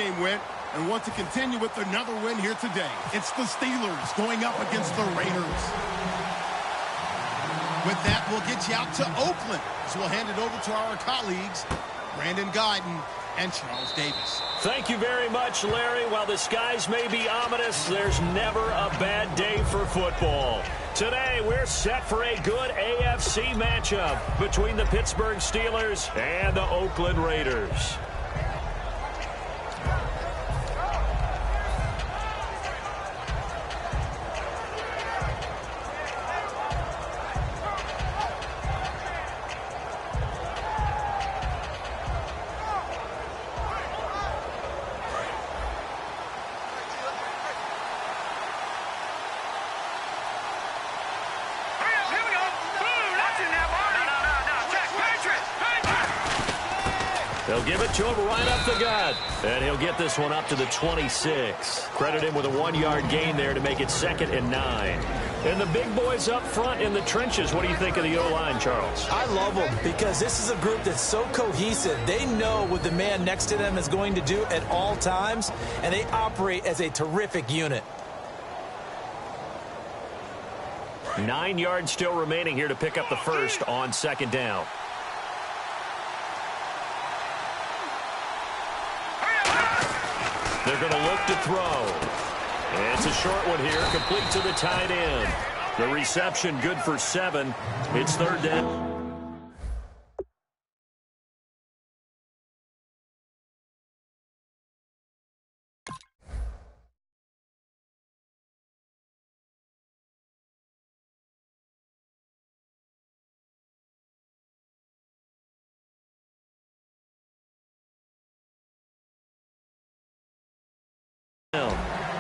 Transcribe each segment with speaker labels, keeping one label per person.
Speaker 1: game went and want to continue with another win here today. It's the Steelers going up against the Raiders. With that, we'll get you out to Oakland, so we'll hand it over to our colleagues, Brandon Guyton and Charles Davis.
Speaker 2: Thank you very much, Larry. While the skies may be ominous, there's never a bad day for football. Today, we're set for a good AFC matchup between the Pittsburgh Steelers and the Oakland Raiders. They'll give it to him right up the gut. And he'll get this one up to the 26. Credit him with a 1-yard gain there to make it 2nd and 9. And the big boys up front in the trenches. What do you think of the O-line, Charles?
Speaker 3: I love them because this is a group that's so cohesive. They know what the man next to them is going to do at all times, and they operate as a terrific unit.
Speaker 2: 9 yards still remaining here to pick up the first on 2nd down. They're going to look to throw. And it's a short one here, complete to the tight end. The reception good for 7. It's 3rd down.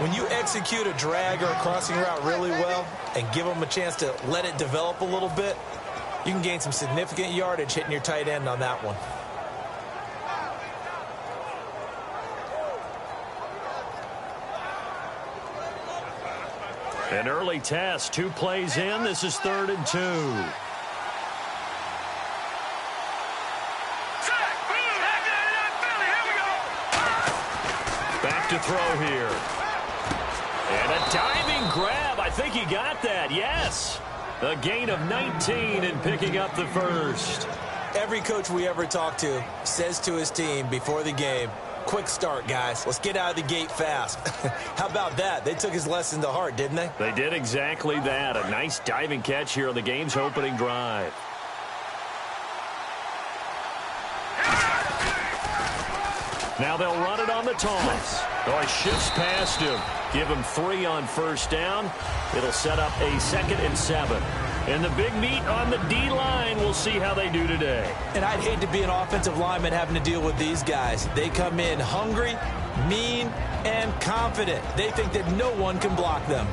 Speaker 3: When you execute a drag or a crossing route really well and give them a chance to let it develop a little bit, you can gain some significant yardage hitting your tight end on that one.
Speaker 2: An early test, 2 plays in. This is 3rd and 2. Back to throw here. And a diving grab. I think he got that. Yes. A gain of 19 and picking up the first.
Speaker 3: Every coach we ever talk to says to his team before the game, quick start, guys. Let's get out of the gate fast. How about that? They took his lesson to heart, didn't they?
Speaker 2: They did exactly that. A nice diving catch here on the game's opening drive. Now they'll run it on the toss. Oh, he shifts past him. Give him 3 on 1st down. It'll set up a 2nd and 7. And the big meat on the D-line, we'll see how they do today.
Speaker 3: And I'd hate to be an offensive lineman having to deal with these guys. They come in hungry, mean, and confident. They think that no one can block them.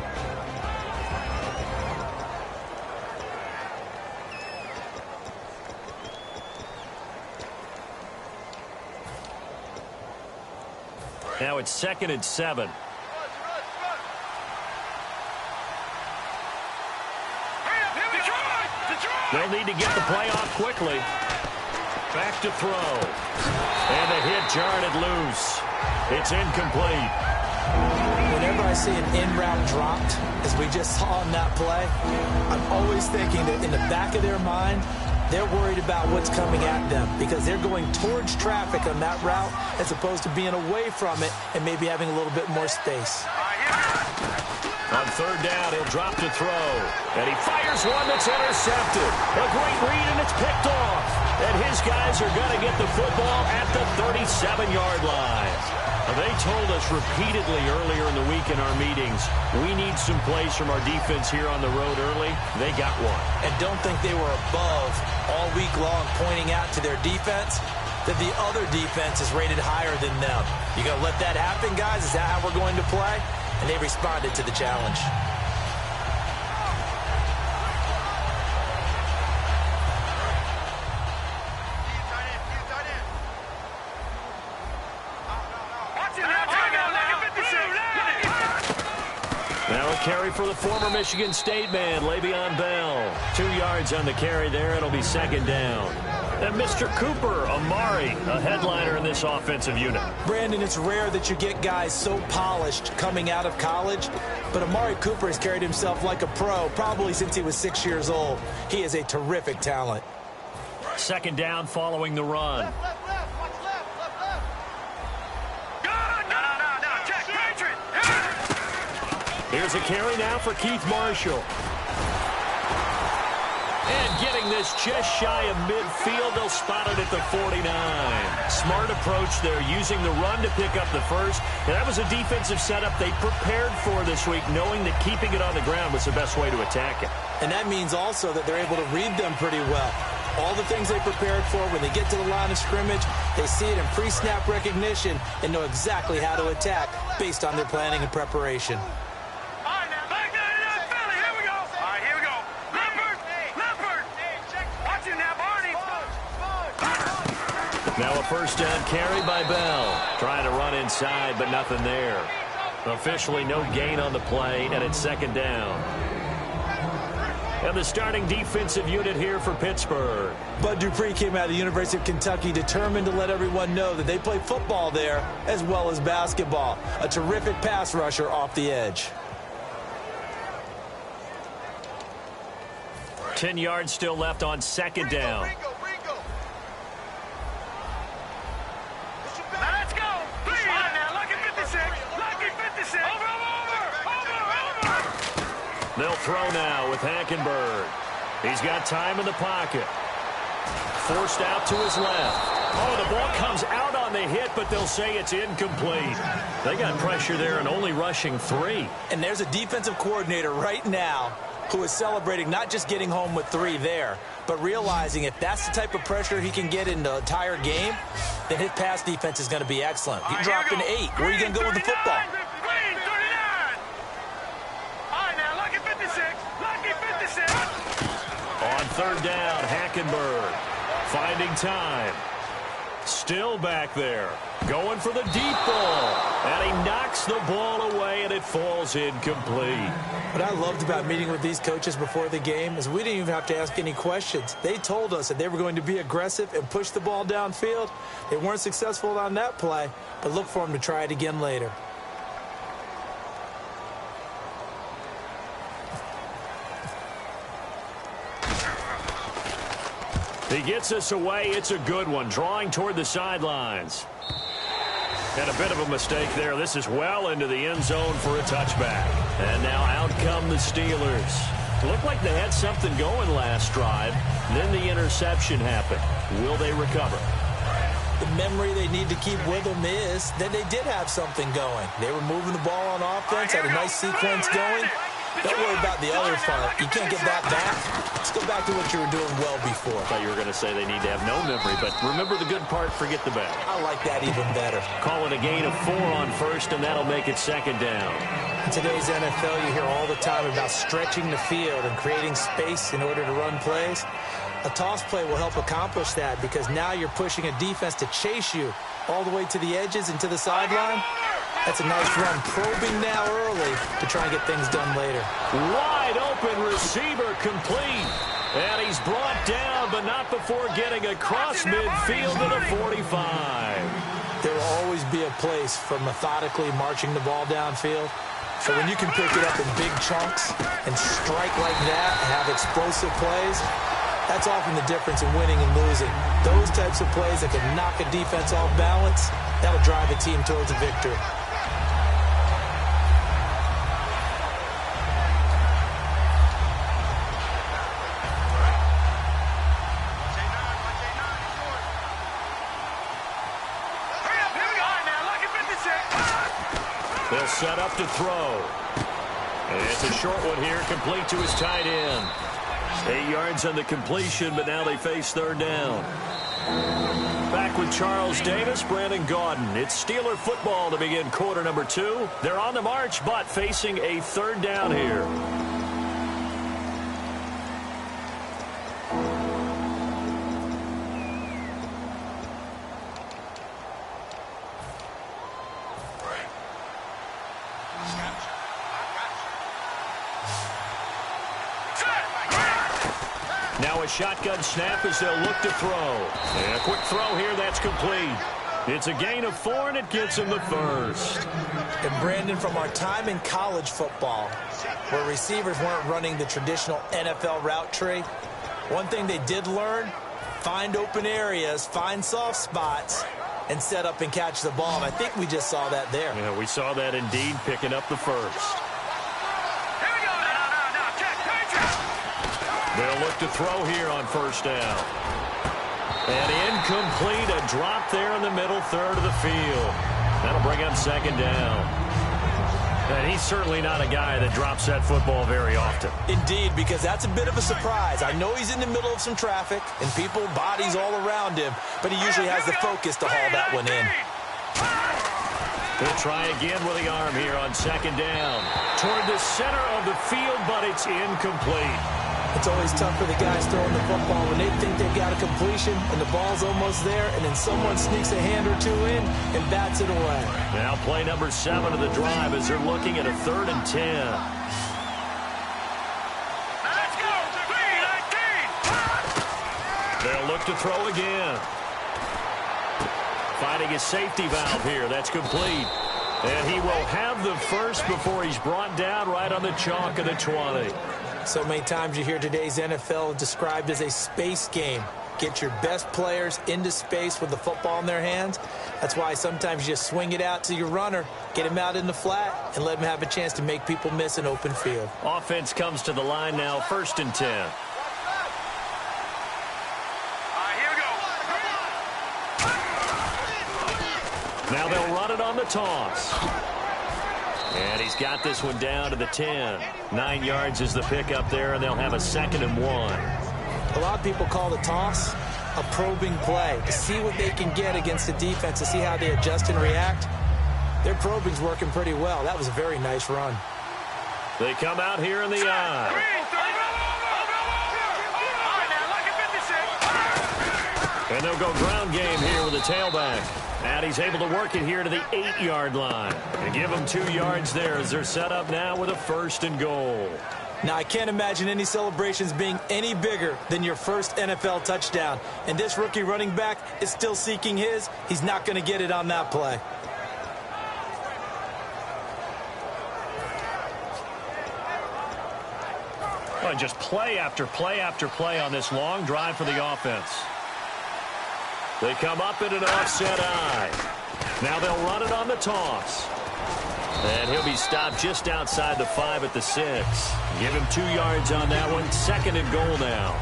Speaker 2: Now it's 2nd and 7. They'll need to get the play off quickly. Back to throw. And the hit jarred it loose. It's incomplete.
Speaker 3: Whenever I see an in-route dropped, as we just saw in that play, I'm always thinking that in the back of their mind, they're worried about what's coming at them because they're going towards traffic on that route as opposed to being away from it and maybe having a little bit more space.
Speaker 2: On 3rd down, he'll drop to throw. And he fires one that's intercepted. A great read, and it's picked off. And his guys are going to get the football at the 37-yard line. They told us repeatedly earlier in the week in our meetings, we need some plays from our defense here on the road early. They got one.
Speaker 3: And don't think they were above all week long pointing out to their defense that the other defense is rated higher than them. You going to let that happen, guys? Is that how we're going to play? And they responded to the challenge.
Speaker 2: Now a carry for the former Michigan State man, Le'Veon Bell. 2 yards on the carry there. It'll be 2nd down. And Mr. Cooper, Amari, a headliner in this offensive unit.
Speaker 3: Brandon, it's rare that you get guys so polished coming out of college, but Amari Cooper has carried himself like a pro probably since he was 6 years old. He is a terrific talent.
Speaker 2: Second down following the run. Here's a carry now for Keith Marshall. And getting this just shy of midfield, they'll spot it at the 49. Smart approach there, using the run to pick up the first. And that was a defensive setup they prepared for this week, knowing that keeping it on the ground was the best way to attack it.
Speaker 3: And that means also that they're able to read them pretty well. All the things they prepared for, when they get to the line of scrimmage, they see it in pre-snap recognition and know exactly how to attack based on their planning and preparation.
Speaker 2: Now a first down carry by Bell. Trying to run inside, but nothing there. Officially no gain on the play, and it's second down. And the starting defensive unit here for Pittsburgh.
Speaker 3: Bud Dupree came out of the University of Kentucky determined to let everyone know that they play football there as well as basketball. A terrific pass rusher off the edge.
Speaker 2: 10 yards still left on second down. They'll throw now with Hackenberg. He's got time in the pocket. Forced out to his left. Oh, the ball comes out on the hit, but they'll say it's incomplete. They got pressure there and only rushing 3.
Speaker 3: And there's a defensive coordinator right now who is celebrating not just getting home with 3 there, but realizing if that's the type of pressure he can get in the entire game, then his pass defense is going to be excellent. He dropped an 8. Where are you going to go with the football?
Speaker 2: On third down, Hackenberg finding time. Still back there. Going for the deep ball. And he knocks the ball away, and it falls incomplete.
Speaker 3: What I loved about meeting with these coaches before the game is we didn't even have to ask any questions. They told us that they were going to be aggressive and push the ball downfield. They weren't successful on that play, but look for them to try it again later.
Speaker 2: He gets us away. It's a good one. Drawing toward the sidelines. And a bit of a mistake there. This is well into the end zone for a touchback. And now out come the Steelers. Looked like they had something going last drive. Then the interception happened. Will they recover?
Speaker 3: The memory they need to keep with them is that they did have something going. They were moving the ball on offense, had a nice sequence going. Don't worry about the other part. You can't get that back. Let's go back to what you were doing well before.
Speaker 2: I thought you were going to say they need to have no memory, but remember the good part, forget the bad.
Speaker 3: I like that even better.
Speaker 2: Call it a gain of 4 on first, and that'll make it second down.
Speaker 3: In today's NFL, you hear all the time about stretching the field and creating space in order to run plays. A toss play will help accomplish that because now you're pushing a defense to chase you all the way to the edges and to the sideline. That's a nice run, probing now early to try and get things done later.
Speaker 2: Wide open receiver complete. And he's brought down, but not before getting across midfield to the 45.
Speaker 3: There will always be a place for methodically marching the ball downfield. So when you can pick it up in big chunks and strike like that and have explosive plays, that's often the difference in winning and losing. Those types of plays that can knock a defense off balance, that'll drive a team towards a victory.
Speaker 2: They'll set up to throw. And it's a short one here, complete to his tight end. 8 yards on the completion, but now they face third down. Back with Charles Davis, Brandon Gaudin. It's Steeler football to begin quarter number 2. They're on the march, but facing a third down here. Now a a shotgun snap as they'll look to throw. And a quick throw here, that's complete. It's a gain of 4, and it gets him the first.
Speaker 3: And Brandon, from our time in college football, where receivers weren't running the traditional NFL route tree, one thing they did learn, find open areas, find soft spots, and set up and catch the ball. And I think we just saw that there.
Speaker 2: Yeah, we saw that indeed, picking up the first. They'll look to throw here on first down. And incomplete, a drop there in the middle third of the field. That'll bring up second down. And he's certainly not a guy that drops that football very often.
Speaker 3: Indeed, because that's a bit of a surprise. I know he's in the middle of some traffic and people, bodies all around him, but he usually has the focus to haul that one in.
Speaker 2: They'll try again with the arm here on second down. Toward the center of the field, but it's incomplete.
Speaker 3: It's always tough for the guys throwing the football when they think they've got a completion and the ball's almost there, and then someone sneaks a hand or two in and bats it away.
Speaker 2: Now play number 7 of the drive as they're looking at a 3rd and 10.
Speaker 4: Let's go! 3-19!
Speaker 2: They'll look to throw again. Finding his safety valve here. That's complete. And he will have the first before he's brought down right on the chalk of the 20.
Speaker 3: So many times you hear today's NFL described as a space game. Get your best players into space with the football in their hands. That's why sometimes you just swing it out to your runner, get him out in the flat, and let him have a chance to make people miss an open field.
Speaker 2: Offense comes to the line now, 1st and 10.
Speaker 4: Here we go.
Speaker 2: Now they'll run it on the toss. And he's got this one down to the 10. 9 yards is the pickup there, and they'll have a 2nd and 1.
Speaker 3: A lot of people call the toss a probing play, to see what they can get against the defense, to see how they adjust and react. Their probing's working pretty well. That was a very nice run.
Speaker 2: They come out here in the eye. And they'll go ground game here with the tailback. And he's able to work it here to the 8-yard line. And give them 2 yards there as they're set up now with a 1st and goal.
Speaker 3: Now, I can't imagine any celebrations being any bigger than your first NFL touchdown. And this rookie running back is still seeking his. He's not going to get it on that play.
Speaker 2: Well, just play after play after play on this long drive for the offense. They come up in an offset eye. Now they'll run it on the toss. And he'll be stopped just outside the 5 at the 6. Give him 2 yards on that one. 2nd and goal now.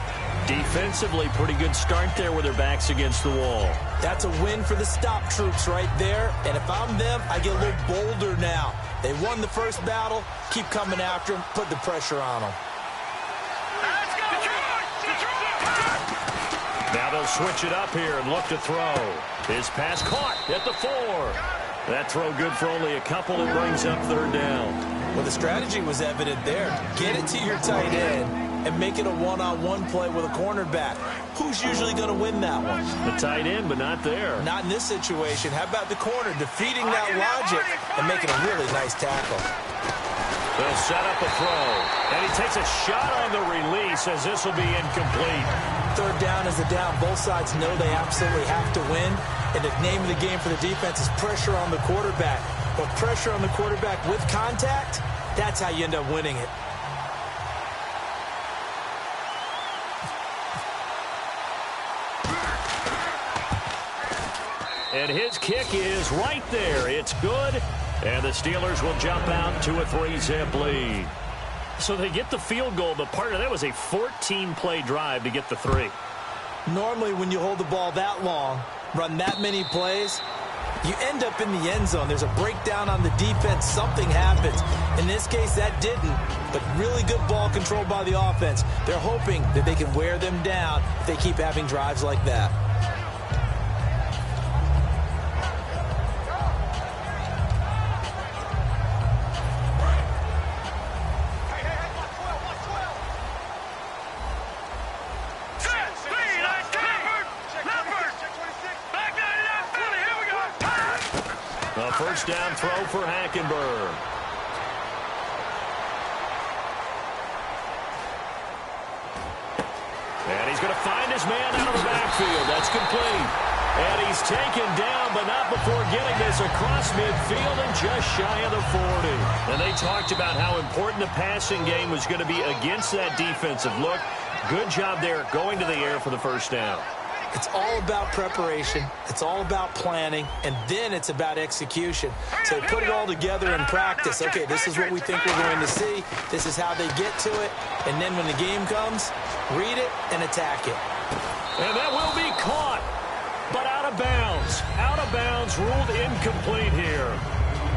Speaker 2: Defensively, pretty good start there with their backs against the wall.
Speaker 3: That's a win for the stop troops right there. And if I'm them, I get a little bolder now. They won the first battle. Keep coming after them. Put the pressure on them.
Speaker 2: Now they'll switch it up here and look to throw. His pass caught at the 4. That throw good for only a couple. It brings up 3rd down.
Speaker 3: Well, the strategy was evident there. Get it to your tight end and make it a one-on-one play with a cornerback. Who's usually going to win that one?
Speaker 2: The tight end, but not there.
Speaker 3: Not in this situation. How about the corner defeating that logic and making a really nice tackle?
Speaker 2: They'll set up a throw. And he takes a shot on the release as this will be incomplete.
Speaker 3: 3rd down is the down. Both sides know they absolutely have to win. And the name of the game for the defense is pressure on the quarterback. But pressure on the quarterback with contact, that's how you end up winning it.
Speaker 2: And his kick is right there. It's good. And the Steelers will jump out to a 3-zip lead. So they get the field goal, but part of that was a 14-play drive to get the 3.
Speaker 3: Normally, when you hold the ball that long, run that many plays, you end up in the end zone. There's a breakdown on the defense. Something happens. In this case, that didn't, but really good ball control by the offense. They're hoping that they can wear them down if they keep having drives like that.
Speaker 2: First down throw for Hackenberg. And he's going to find his man out of the backfield. That's complete. And he's taken down, but not before getting this across midfield and just shy of the 40. And they talked about how important the passing game was going to be against that defensive look. Good job there going to the air for the first down.
Speaker 3: It's all about preparation. It's all about planning. And then it's about execution. So put it all together in practice. Okay, this is what we think we're going to see. This is how they get to it. And then when the game comes, read it and attack it.
Speaker 2: And that will be caught, but out of bounds. Out of bounds, ruled incomplete here.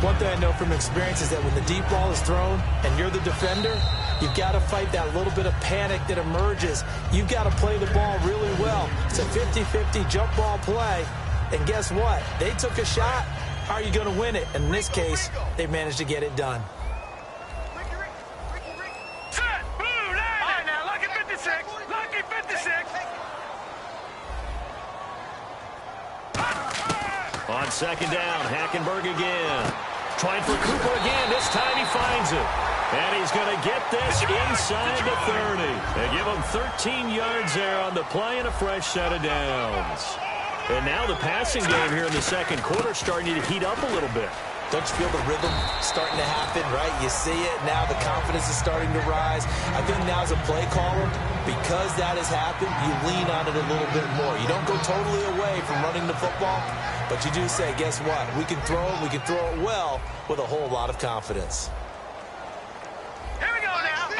Speaker 3: One thing I know from experience is that when the deep ball is thrown and you're the defender, you've got to fight that little bit of panic that emerges. You've got to play the ball really well. It's a 50-50 jump ball play. And guess what? They took a shot. How are you going to win it? And in this case, they managed to get it done.
Speaker 4: Set. Blue, all right, now, lucky 56. Lucky 56.
Speaker 2: On second down, Hackenberg again. Trying for Cooper again. This time he finds it. And he's going to get this inside the 30. They give him 13 yards there on the play and a fresh set of downs. And now the passing game here in the second quarter starting to heat up a little bit.
Speaker 3: Don't you feel the rhythm starting to happen, right? You see it. Now the confidence is starting to rise. I think now as a play caller, because that has happened, you lean on it a little bit more. You don't go totally away from running the football, but you do say, guess what? We can throw it well with a whole lot of confidence.
Speaker 4: Here we go now.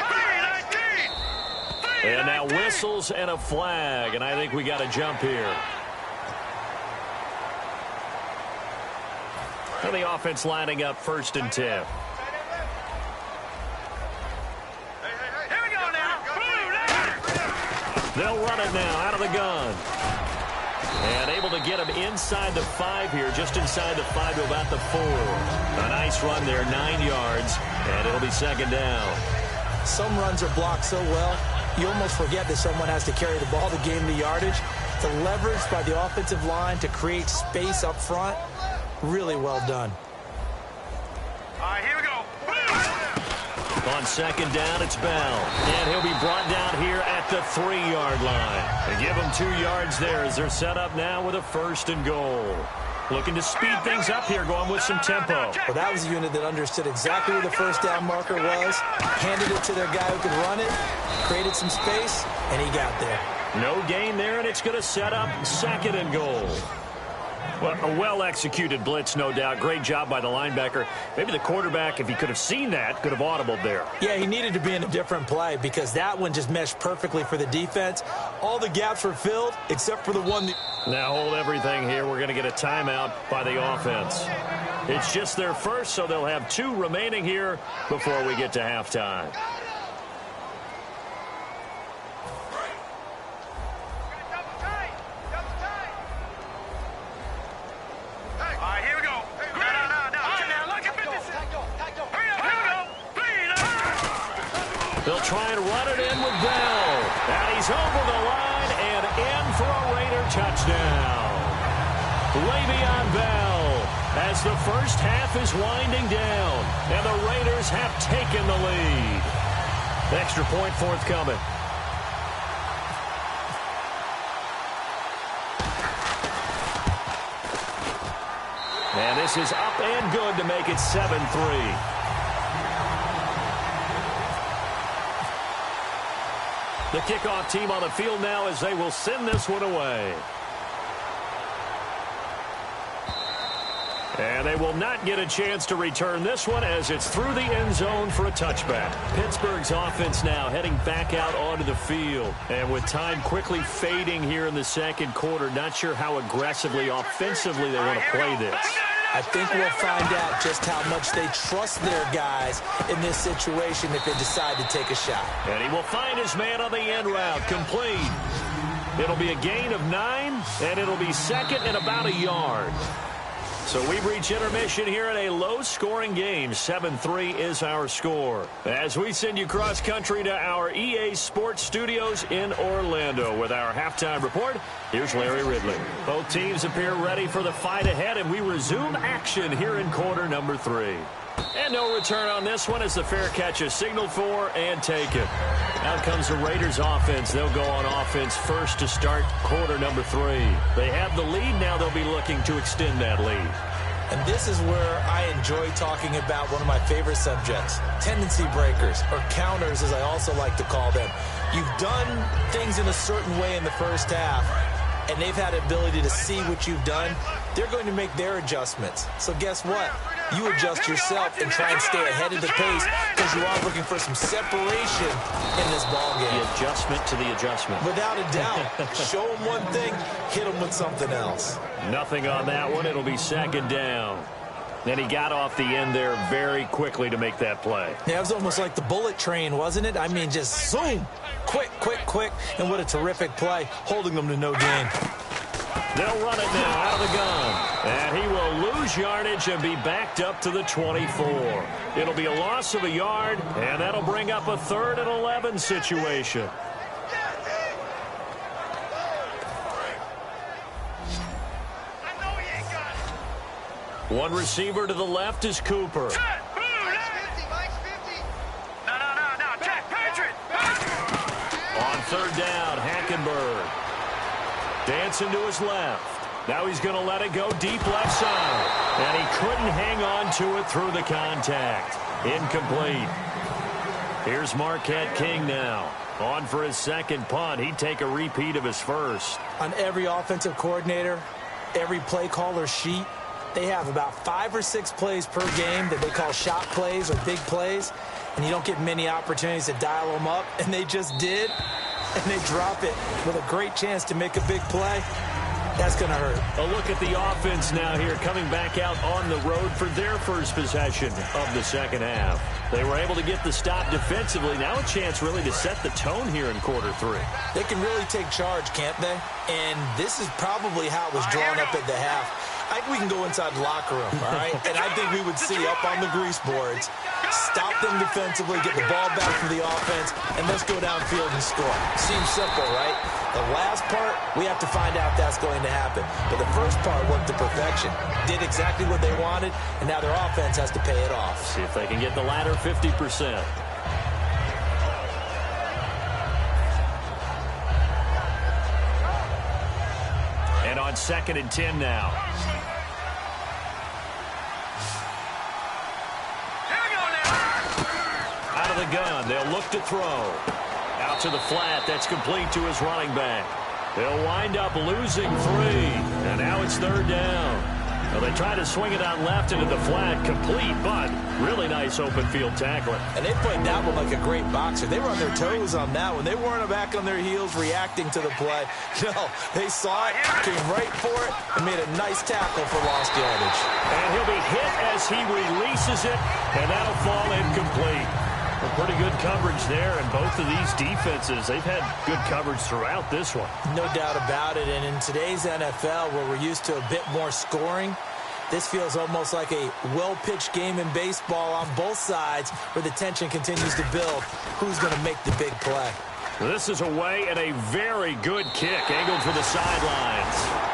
Speaker 4: 3-19.
Speaker 2: And now whistles and a flag, and I think we got a jump here. And the offense lining up 1st and 10.
Speaker 4: Here we go now. Blue,
Speaker 2: They'll run it now out of the gun. And able to get him inside the 5 here, just inside the 5 to about the 4. A nice run there, 9 yards, and it'll be second down.
Speaker 3: Some runs are blocked so well, you almost forget that someone has to carry the ball to gain the yardage. The leverage by the offensive line to create space up front, really well done.
Speaker 4: all right, here we go.
Speaker 2: On second down, it's Bell. And he'll be brought down here at the 3-yard line. They give him 2 yards there as they're set up now with a 1st and goal. Looking to speed things up here, going with some tempo.
Speaker 3: Well, that was a unit that understood exactly where the first down marker was, handed it to their guy who could run it, created some space, and he got there.
Speaker 2: No gain there, and it's going to set up 2nd and goal. Well, a well-executed blitz, no doubt. Great job by the linebacker. Maybe the quarterback, if he could have seen that, could have audibled there.
Speaker 3: Yeah, he needed to be in a different play because that one just meshed perfectly for the defense. All the gaps were filled except for the one.
Speaker 2: Now hold everything here. We're going to get a timeout by the offense. It's just their first, so they'll have 2 remaining here before we get to halftime. They'll try and run it in with Bell. And he's over the line and in for a Raider touchdown. Le'Veon Bell as the first half is winding down. And the Raiders have taken the lead. Extra point forthcoming. And this is up and good to make it 7-3. The kickoff team on the field now as they will send this one away. And they will not get a chance to return this one as it's through the end zone for a touchback. Pittsburgh's offense now heading back out onto the field. And with time quickly fading here in the second quarter, not sure how aggressively, offensively they want to play this.
Speaker 3: I think we'll find out just how much they trust their guys in this situation if they decide to take a shot.
Speaker 2: And he will find his man on the end route, complete. It'll be a gain of 9, and it'll be 2nd and about a yard. So we've reached intermission here in a low-scoring game. 7-3 is our score. As we send you cross-country to our EA Sports Studios in Orlando with our halftime report, here's Larry Ridley. Both teams appear ready for the fight ahead, and we resume action here in quarter number 3. And no return on this one as the fair catch is signaled for and taken. Out comes the Raiders offense. They'll go on offense first to start quarter number 3. They have the lead. Now they'll be looking to extend that lead.
Speaker 3: And this is where I enjoy talking about one of my favorite subjects, tendency breakers, or counters as I also like to call them. You've done things in a certain way in the first half, and they've had the ability to see what you've done. They're going to make their adjustments. So guess what? You adjust yourself and try and stay ahead of the pace because you are looking for some separation in this ballgame.
Speaker 2: The adjustment to the adjustment.
Speaker 3: Without a doubt. Show them one thing, hit them with something else.
Speaker 2: Nothing on that one. It'll be second down. Then he got off the end there very quickly to make that play.
Speaker 3: Yeah, it was almost like the bullet train, wasn't it? I mean, just zoom. Quick, quick, quick. And what a terrific play, holding them to no gain.
Speaker 2: They'll run it now out of the gun. And he will lose yardage and be backed up to the 24. It'll be a loss of a yard, and that'll bring up a 3rd and 11 situation. One receiver to the left is Cooper. On 3rd down, Hackenberg. Dancing to his left. Now he's going to let it go deep left side. And he couldn't hang on to it through the contact. Incomplete. Here's Marquette King now. On for his second punt. He'd take a repeat of his first.
Speaker 3: On every offensive coordinator, every play caller sheet, they have about 5 or 6 plays per game that they call shot plays or big plays. And you don't get many opportunities to dial them up. And they just did. And they drop it with a great chance to make a big play. That's going to hurt.
Speaker 2: A look at the offense now here, coming back out on the road for their first possession of the second half. They were able to get the stop defensively. Now a chance really to set the tone here in quarter 3.
Speaker 3: They can really take charge, can't they? And this is probably how it was drawn up at the half. I think we can go inside the locker room, all right? And I think we would see up on the grease boards, stop them defensively, get the ball back for the offense, and let's go downfield and score. Seems simple, right? The last part, we have to find out that's going to happen. But the first part worked to perfection. Did exactly what they wanted, and now their offense has to pay it off.
Speaker 2: See if they can get the latter 50%. And on 2nd and 10 now. Out of the gun, they'll look to throw. Out to the flat, that's complete to his running back. They'll wind up losing 3, and now it's 3rd down. Well, they try to swing it out left into the flat, complete, but really nice open field tackling.
Speaker 3: And they played that one like a great boxer. They were on their toes on that one. They weren't back on their heels reacting to the play. No, they saw it, came right for it, and made a nice tackle for lost yardage.
Speaker 2: And he'll be hit as he releases it, and that'll fall incomplete. Well, pretty good coverage there, and both of these defenses, they've had good coverage throughout this one.
Speaker 3: No doubt about it, and in today's NFL, where we're used to a bit more scoring, this feels almost like a well-pitched game in baseball on both sides where the tension continues to build. Who's going to make the big play?
Speaker 2: This is away and a very good kick, angled for the sidelines.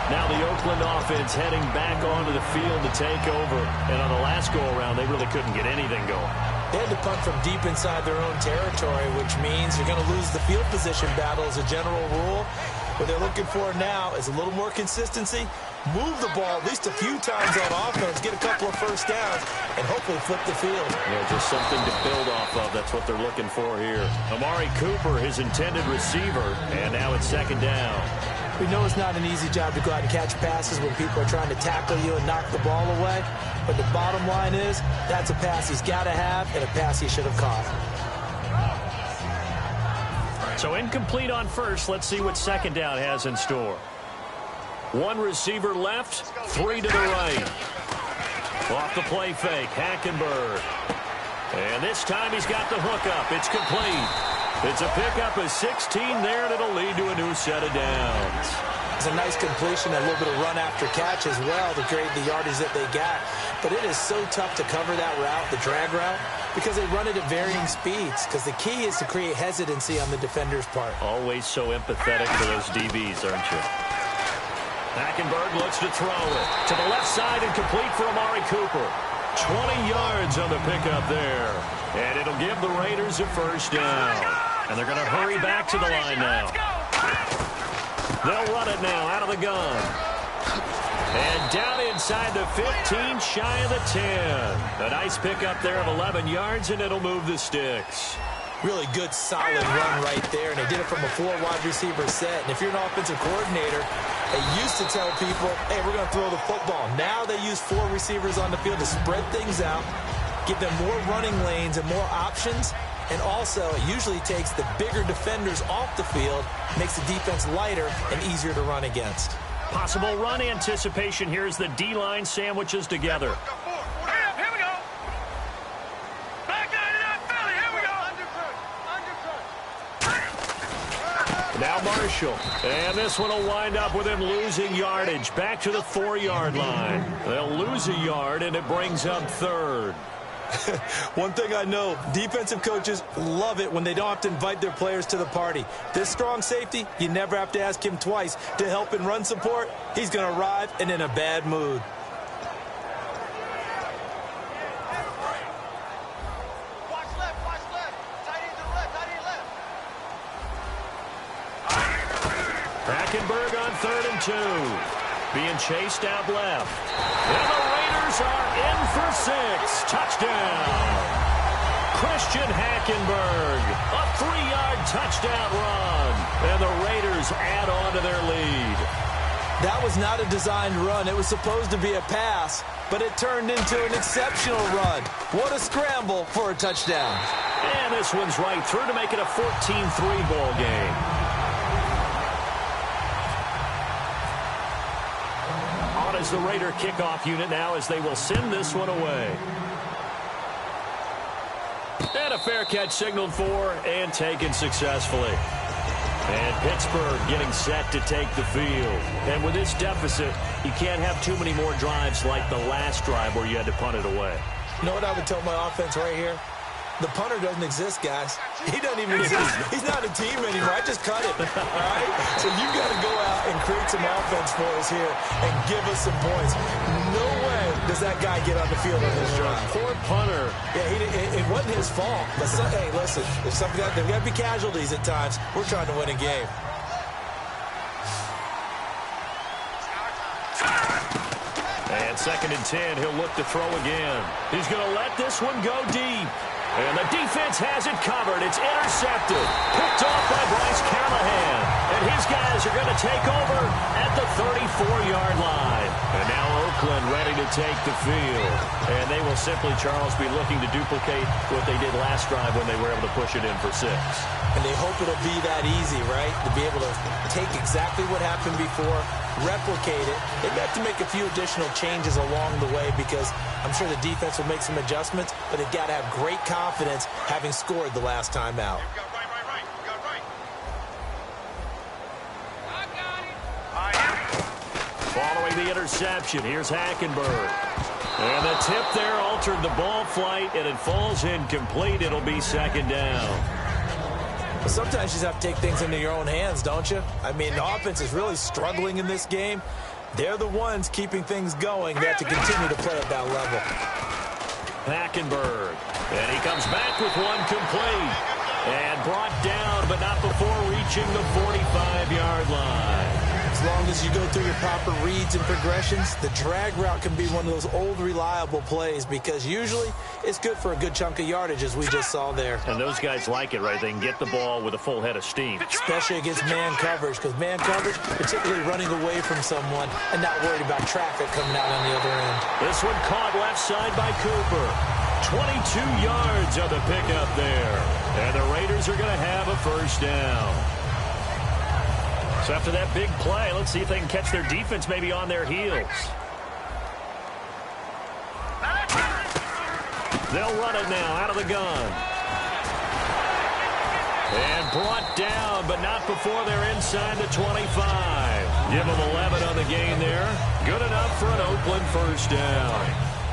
Speaker 2: Now the Oakland offense heading back onto the field to take over. And on the last go-around, they really couldn't get anything going.
Speaker 3: They had to punt from deep inside their own territory, which means you're going to lose the field position battle as a general rule. What they're looking for now is a little more consistency, move the ball at least a few times on offense, get a couple of first downs, and hopefully flip the field.
Speaker 2: Yeah, just something to build off of. That's what they're looking for here. Amari Cooper, his intended receiver, and now it's 2nd down.
Speaker 3: We know it's not an easy job to go out and catch passes when people are trying to tackle you and knock the ball away. But the bottom line is, that's a pass he's got to have and a pass he should have caught.
Speaker 2: So incomplete on first. Let's see what 2nd down has in store. One receiver left, 3 to the right. Off the play fake, Hackenberg. And this time he's got the hook up. It's complete. It's a pickup of 16 there, and it'll lead to a new set of downs.
Speaker 3: It's a nice completion, a little bit of run after catch as well to create the yardage that they got. But it is so tough to cover that route, the drag route, because they run it at varying speeds. Because the key is to create hesitancy on the defender's part.
Speaker 2: Always so empathetic for those DBs, aren't you? Hackenberg looks to throw it to the left side and complete for Amari Cooper. 20 yards on the pickup there. And it'll give the Raiders a first down. And they're going to hurry back to the line now. They'll run it now out of the gun. And down inside the 15, shy of the 10. A nice pickup there of 11 yards, and it'll move the sticks.
Speaker 3: Really good, solid run right there, and they did it from a 4-wide receiver set. And if you're an offensive coordinator, they used to tell people, hey, we're going to throw the football. Now they use 4 receivers on the field to spread things out, give them more running lanes and more options. And also, it usually takes the bigger defenders off the field, makes the defense lighter and easier to run against.
Speaker 2: Possible run anticipation here as the D-line sandwiches together.
Speaker 4: Here we go. Back 99 Philly. Here we go.
Speaker 2: Now Marshall. And this one will wind up with him losing yardage. Back to the 4-yard line. They'll lose a yard, and it brings up third.
Speaker 3: One thing I know, defensive coaches love it when they don't have to invite their players to the party. This strong safety, you never have to ask him twice to help in run support. He's going to arrive and in a bad mood.
Speaker 4: Watch left. Tight end to the left.
Speaker 2: Hackenberg on 3rd and 2. Being chased out left. And the Raiders are in for 6. Touchdown. Christian Hackenberg. A 3-yard touchdown run. And the Raiders add on to their lead.
Speaker 3: That was not a designed run. It was supposed to be a pass, but it turned into an exceptional run. What a scramble for a touchdown.
Speaker 2: And this one's right through to make it a 14-3 ball game. Is the Raider kickoff unit now as they will send this one away. And a fair catch signaled for and taken successfully. And Pittsburgh getting set to take the field. And with this deficit, you can't have too many more drives like the last drive where you had to punt it away.
Speaker 3: You know what I would tell my offense right here? The punter doesn't exist, guys. He doesn't even exist. He's not a team anymore. I just cut it, all right? So you've got to go out and create some offense for us here and give us some points. No way does that guy get on the field on this drive.
Speaker 2: Poor punter.
Speaker 3: Yeah, it wasn't his fault. But hey, listen, there's got to be casualties at times. We're trying to win a game.
Speaker 2: And 2nd and 10, he'll look to throw again. He's going to let this one go deep. And the defense has it covered. It's intercepted. Picked off by Bryce Callahan. And his guys are going to take over at the 34-yard line. And now Oakland ready to take the field. And they will simply, Charles, be looking to duplicate what they did last drive when they were able to push it in for 6.
Speaker 3: And they hope it'll be that easy, right? To be able to take exactly what happened before, replicate it. They have to make a few additional changes along the way because I'm sure the defense will make some adjustments, but they've got to have great confidence having scored the last time out.
Speaker 2: Following the interception, here's Hackenberg. And the tip there altered the ball flight, and it falls incomplete. It'll be 2nd down.
Speaker 3: But sometimes you just have to take things into your own hands, don't you? I mean, the offense is really struggling in this game. They're the ones keeping things going. They have to continue to play at that level.
Speaker 2: Hackenberg. And he comes back with one complete. And brought down, but not before reaching the 45-yard line.
Speaker 3: As long as you go through your proper reads and progressions, the drag route can be one of those old, reliable plays because usually it's good for a good chunk of yardage, as we just saw there.
Speaker 2: And those guys like it, right? They can get the ball with a full head of steam.
Speaker 3: Especially against man coverage, because man coverage, particularly running away from someone and not worried about traffic coming out on the other end.
Speaker 2: This one caught left side by Cooper. 22 yards on the pickup there. And the Raiders are going to have a first down. So after that big play, let's see if they can catch their defense maybe on their heels. They'll run it now out of the gun. And brought down, but not before they're inside the 25. Give them 11 on the gain there. Good enough for an Oakland first down.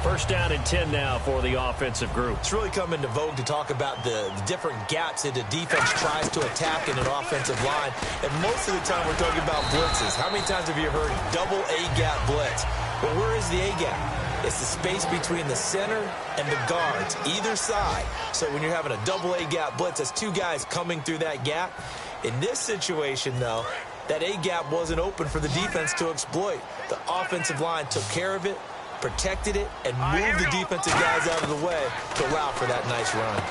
Speaker 2: First down and 10 now for the offensive group.
Speaker 3: It's really come into vogue to talk about the different gaps that the defense tries to attack in an offensive line. And most of the time we're talking about blitzes. How many times have you heard double A-gap blitz? Well, where is the A-gap? It's the space between the center and the guards, either side. So when you're having a double A-gap blitz, that's two guys coming through that gap. In this situation, though, that A-gap wasn't open for the defense to exploit. The offensive line took care of it, protected it, and moved the defensive guys out of the way to allow for that nice run.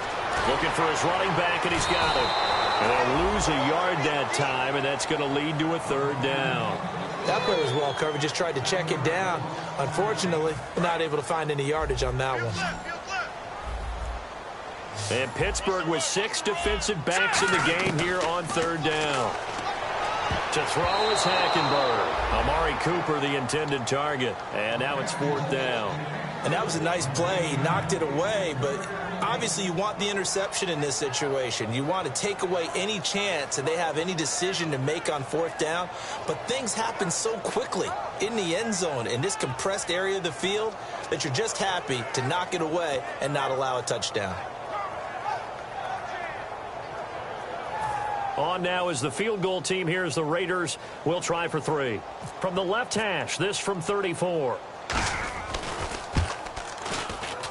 Speaker 2: Looking for his running back, and he's got it. And they'll lose a yard that time, and that's going to lead to a third down.
Speaker 3: That play was well covered. Just tried to check it down. Unfortunately, not able to find any yardage on that one.
Speaker 2: And Pittsburgh with 6 defensive backs in the game here on third down. To throw is Hackenberg. Amari Cooper, the intended target. And now it's fourth down.
Speaker 3: And that was a nice play. He knocked it away, but obviously you want the interception in this situation. You want to take away any chance that they have any decision to make on fourth down. But things happen so quickly in the end zone in this compressed area of the field that you're just happy to knock it away and not allow a touchdown.
Speaker 2: On now is the field goal team. Here's the Raiders. We'll try for 3. From the left hash, this from 34.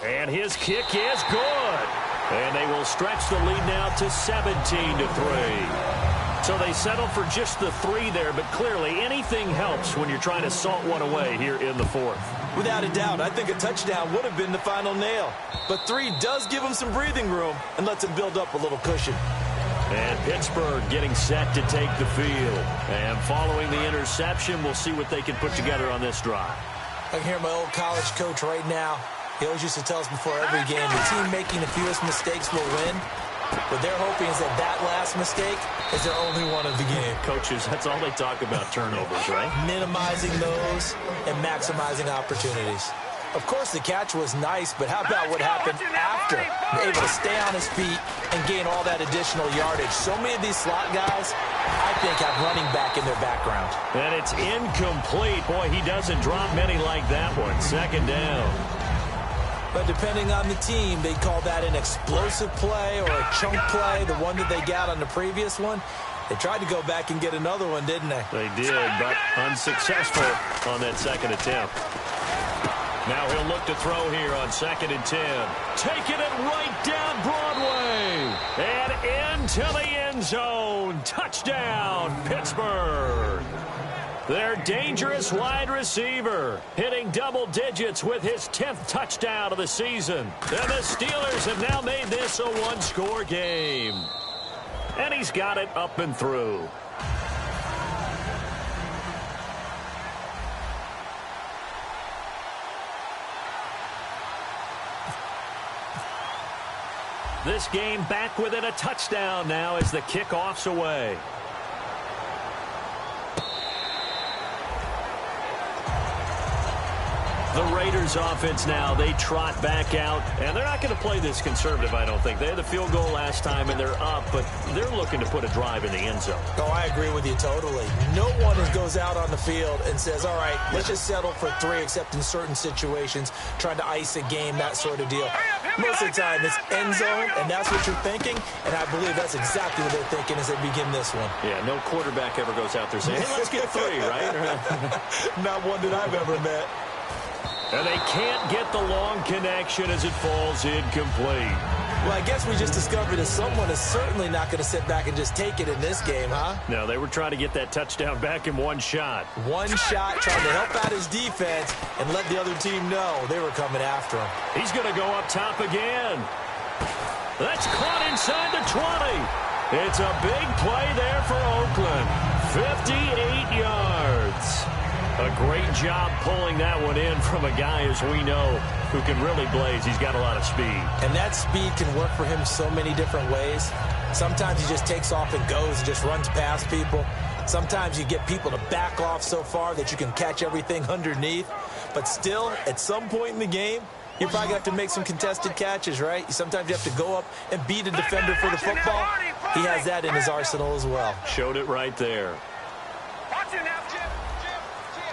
Speaker 2: And his kick is good. And they will stretch the lead now to 17-3. So they settle for just the 3 there, but clearly anything helps when you're trying to salt one away here in the fourth.
Speaker 3: Without a doubt, I think a touchdown would have been the final nail. But 3 does give them some breathing room and lets them build up a little cushion.
Speaker 2: And Pittsburgh getting set to take the field. And following the interception, we'll see what they can put together on this drive.
Speaker 3: I can hear my old college coach right now. He always used to tell us before every game, the team making the fewest mistakes will win. What they're hoping is that last mistake is their only one of the game.
Speaker 2: Coaches, that's all they talk about, turnovers, right?
Speaker 3: Minimizing those and maximizing opportunities. Of course, the catch was nice, but how about what happened after? Able to stay on his feet and gain all that additional yardage. So many of these slot guys, I think, have running back in their background.
Speaker 2: And it's incomplete. Boy, he doesn't drop many like that one. Second down.
Speaker 3: But depending on the team, they call that an explosive play or a chunk play, the one that they got on the previous one. They tried to go back and get another one, didn't they?
Speaker 2: They did, but unsuccessful on that second attempt. Now he'll look to throw here on 2nd and 10. Taking it right down Broadway. And into the end zone. Touchdown, Pittsburgh. Their dangerous wide receiver hitting double digits with his 10th touchdown of the season. And the Steelers have now made this a one-score game. And he's got it up and through. This game back within a touchdown now as the kickoff's away. The Raiders offense now, they trot back out, and they're not going to play this conservative, I don't think. They had the field goal last time, and they're up, but they're looking to put a drive in the end zone.
Speaker 3: Oh, I agree with you totally. No one goes out on the field and says, all right, let's just settle for 3, except in certain situations, trying to ice a game, that sort of deal. Most of the time, it's end zone, and that's what you're thinking, and I believe that's exactly what they're thinking as they begin this one.
Speaker 2: Yeah, no quarterback ever goes out there saying, hey, let's get 3, right?
Speaker 3: Not one that I've ever met.
Speaker 2: And they can't get the long connection as it falls incomplete.
Speaker 3: Well, I guess we just discovered that someone is certainly not going to sit back and just take it in this game, huh?
Speaker 2: No, they were trying to get that touchdown back in one shot.
Speaker 3: One shot, trying to help out his defense and let the other team know they were coming after him.
Speaker 2: He's going to go up top again. That's caught inside the 20. It's a big play there for Oakland. 58 yards. A great job pulling that one in from a guy, as we know, who can really blaze. He's got a lot of speed.
Speaker 3: And that speed can work for him so many different ways. Sometimes he just takes off and goes and just runs past people. Sometimes you get people to back off so far that you can catch everything underneath. But still, at some point in the game, you're probably going to have to make some contested catches, right? Sometimes you have to go up and beat a defender for the football. He has that in his arsenal as well.
Speaker 2: Showed it right there.
Speaker 4: Watch it now, Jim.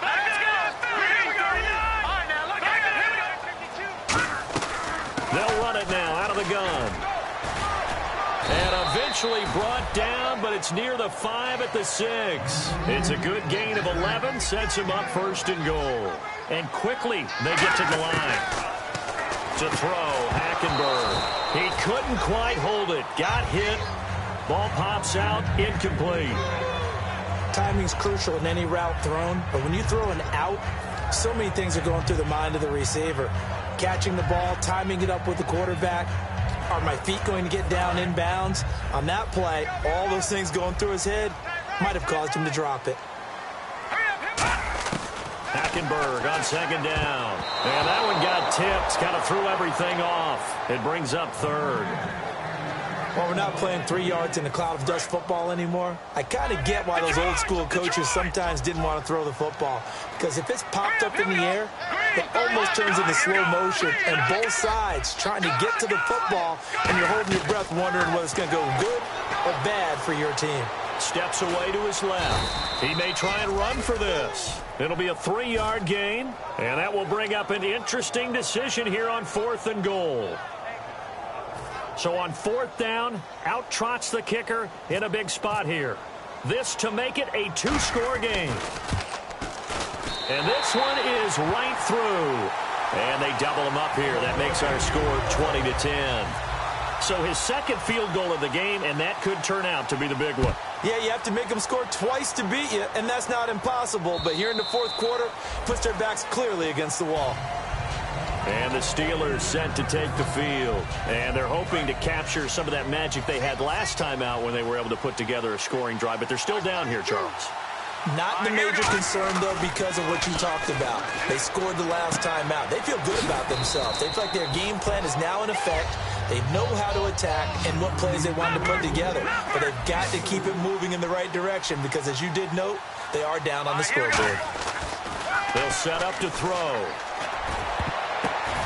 Speaker 4: Let's go. Here we go. All right, now, look. Here we go.
Speaker 2: They'll run it now out of the gun. And eventually brought down, but it's near the 5 at the 6. It's a good gain of 11, sets him up 1st and goal. And quickly they get to the line. To throw, Hackenberg. He couldn't quite hold it. Got hit. Ball pops out, incomplete.
Speaker 3: Timing's crucial in any route thrown, but when you throw an out, so many things are going through the mind of the receiver. Catching the ball, timing it up with the quarterback. Are my feet going to get down inbounds? On that play, all those things going through his head might have caused him to drop it.
Speaker 2: Hackenberg on 2nd down. And that one got tipped. Kind of threw everything off. It brings up 3rd.
Speaker 3: Well, we're not playing 3 yards in a cloud of dust football anymore. I kind of get why those old school coaches sometimes didn't want to throw the football. Because if it's popped up in the air, it almost turns into slow motion. And both sides trying to get to the football, and you're holding your breath wondering whether it's going to go good or bad for your team.
Speaker 2: Steps away to his left. He may try and run for this. It'll be a 3-yard gain, and that will bring up an interesting decision here on 4th and goal. So on 4th down, out trots the kicker in a big spot here. This to make it a 2-score game. And this one is right through. And they double him up here. That makes our score 20-10. So his 2nd field goal of the game, and that could turn out to be the big one.
Speaker 3: Yeah, you have to make them score twice to beat you, and that's not impossible. But here in the 4th quarter, puts their backs clearly against the wall.
Speaker 2: And the Steelers sent to take the field. And they're hoping to capture some of that magic they had last time out when they were able to put together a scoring drive. But they're still down here, Charles.
Speaker 3: Not the major concern, though, because of what you talked about. They scored the last time out. They feel good about themselves. They feel like their game plan is now in effect. They know how to attack and what plays they want to put together. But they've got to keep it moving in the right direction because, as you did note, they are down on the scoreboard.
Speaker 2: They'll set up to throw.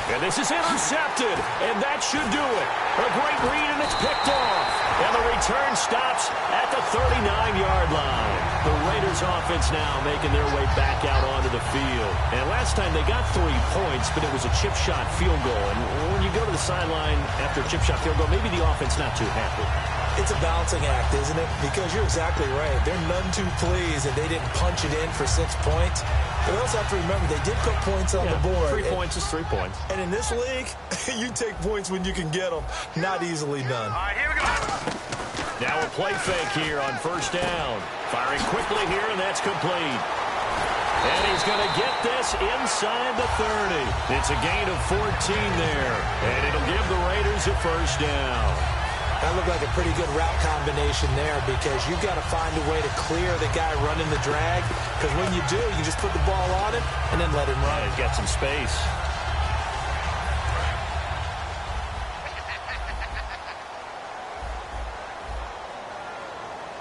Speaker 2: And this is intercepted, and that should do it. A great read, and it's picked off. And the return stops at the 39-yard line. The Raiders offense now making their way back out onto the field. And last time they got 3 points, but it was a chip shot field goal. And when you go to the sideline after a chip shot field goal, maybe the offense not too happy.
Speaker 3: It's a balancing act, isn't it? Because you're exactly right. They're none too pleased that they didn't punch it in for 6 points. But we also have to remember they did put points on the board.
Speaker 2: 3 points is 3 points.
Speaker 3: And in this league, you take points when you can get them. Not easily done.
Speaker 4: All right, here we go.
Speaker 2: Now a play fake here on 1st down. Firing quickly here, and that's complete. And he's going to get this inside the 30. It's a gain of 14 there. And it'll give the Raiders a 1st down.
Speaker 3: That looked like a pretty good route combination there because you've got to find a way to clear the guy running the drag. Because when you do, you just put the ball on him and then let him run.
Speaker 2: He's got some space.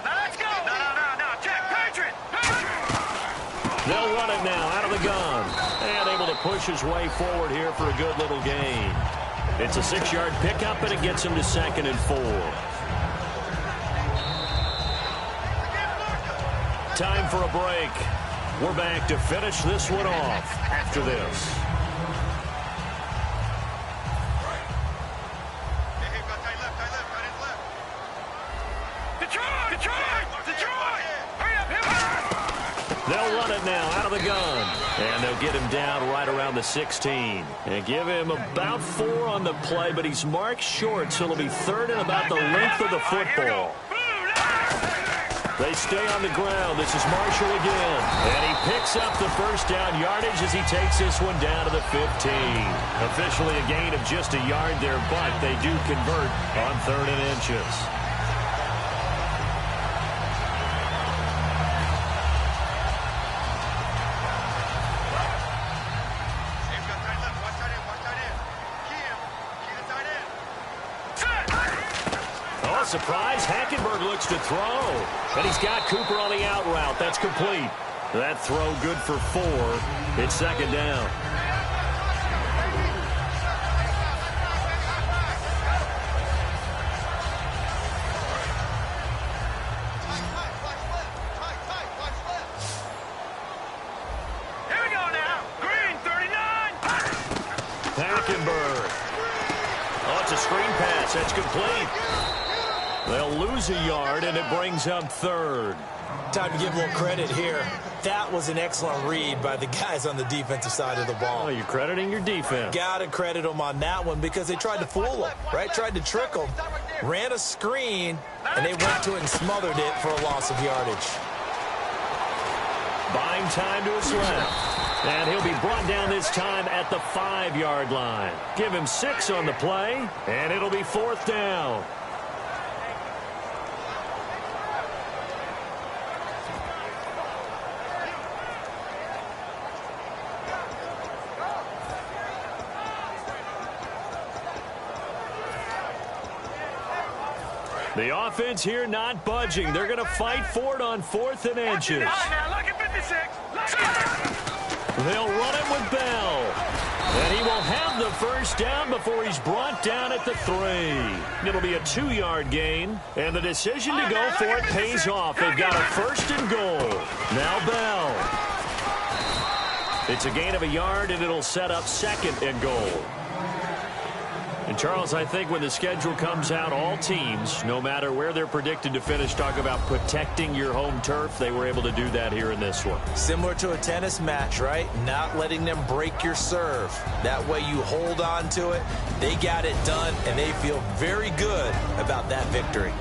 Speaker 4: Now let's go. No. Check. Patriot.
Speaker 2: They'll run it now out of the gun. And able to push his way forward here for a good little gain. It's a 6-yard pickup, and it gets him to 2nd and 4. Time for a break. We're back to finish this one off after this. They'll run it now out of the gun. And they'll get him down right around the 16. And give him about 4 on the play, but he's marked short, so it'll be 3rd and about the length of the football. They stay on the ground. This is Marshall again. And he picks up the 1st down yardage as he takes this one down to the 15. Officially a gain of just a yard there, but they do convert on 3rd and inches. Surprise, Hackenberg looks to throw. And he's got Cooper on the out route. That's complete. That throw good for 4. It's 2nd down.
Speaker 4: Here we go now. Green 39.
Speaker 2: Hackenberg. It's a screen pass. That's complete. They'll lose a yard, and it brings up third.
Speaker 3: Time to give a little credit here. That was an excellent read by the guys on the defensive side of the ball.
Speaker 2: Oh, you're crediting your defense.
Speaker 3: Got to credit them on that one because they tried to fool them, right? Tried to trick them. Ran a screen, and they went to it and smothered it for a loss of yardage.
Speaker 2: Buying time to his left. And he'll be brought down this time at the 5-yard line. Give him 6 on the play, and it'll be 4th down. The offense here not budging. They're going to fight for it on 4th and inches.
Speaker 4: Now, look at 56.
Speaker 2: They'll run it with Bell. And he will have the first down before he's brought down at the 3. It'll be a 2-yard gain. And the decision to go for it pays off. They've got a 1st and goal. Now Bell. It's a gain of a yard, and it'll set up 2nd and goal. And, Charles, I think when the schedule comes out, all teams, no matter where they're predicted to finish, talk about protecting your home turf. They were able to do that here in this one.
Speaker 3: Similar to a tennis match, right? Not letting them break your serve. That way you hold on to it. They got it done, and they feel very good about that victory.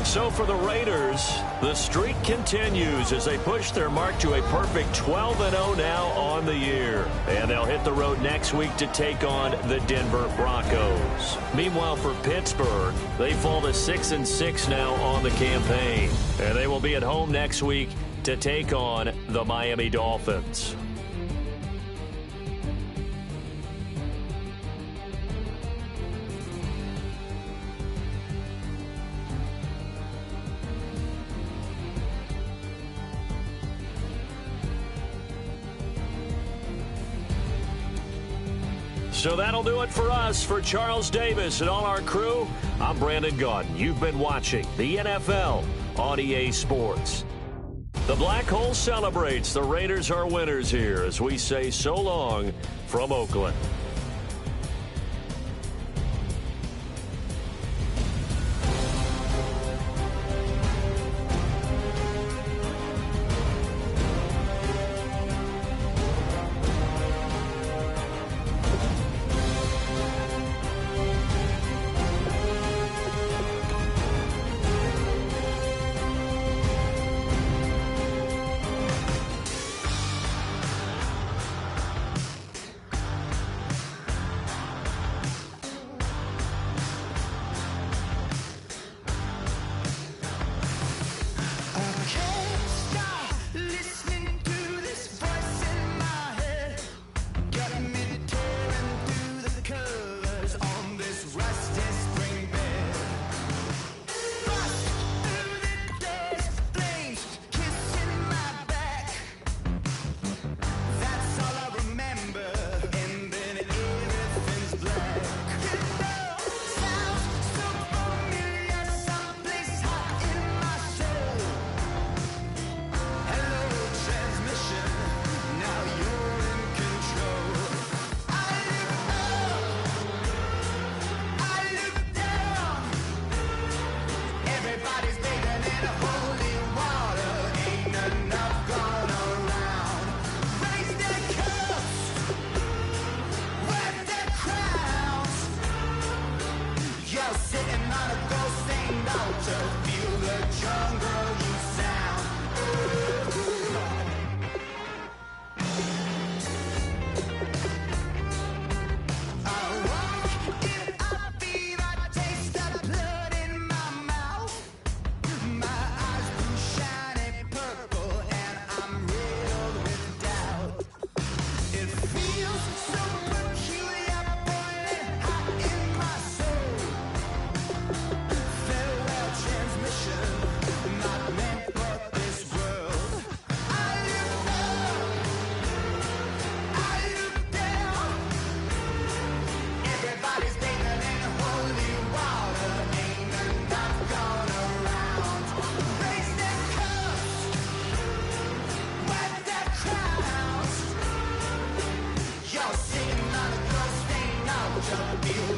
Speaker 2: So for the Raiders, the streak continues as they push their mark to a perfect 12-0 now on the year. And they'll hit the road next week to take on the Denver Broncos. Meanwhile, for Pittsburgh, they fall to 6-6 now on the campaign. And they will be at home next week to take on the Miami Dolphins. So that'll do it for us. For Charles Davis and all our crew, I'm Brandon Gaudin. You've been watching the NFL on EA Sports. The Black Hole celebrates. The Raiders are winners here as we say so long from Oakland.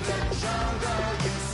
Speaker 5: the jungle, you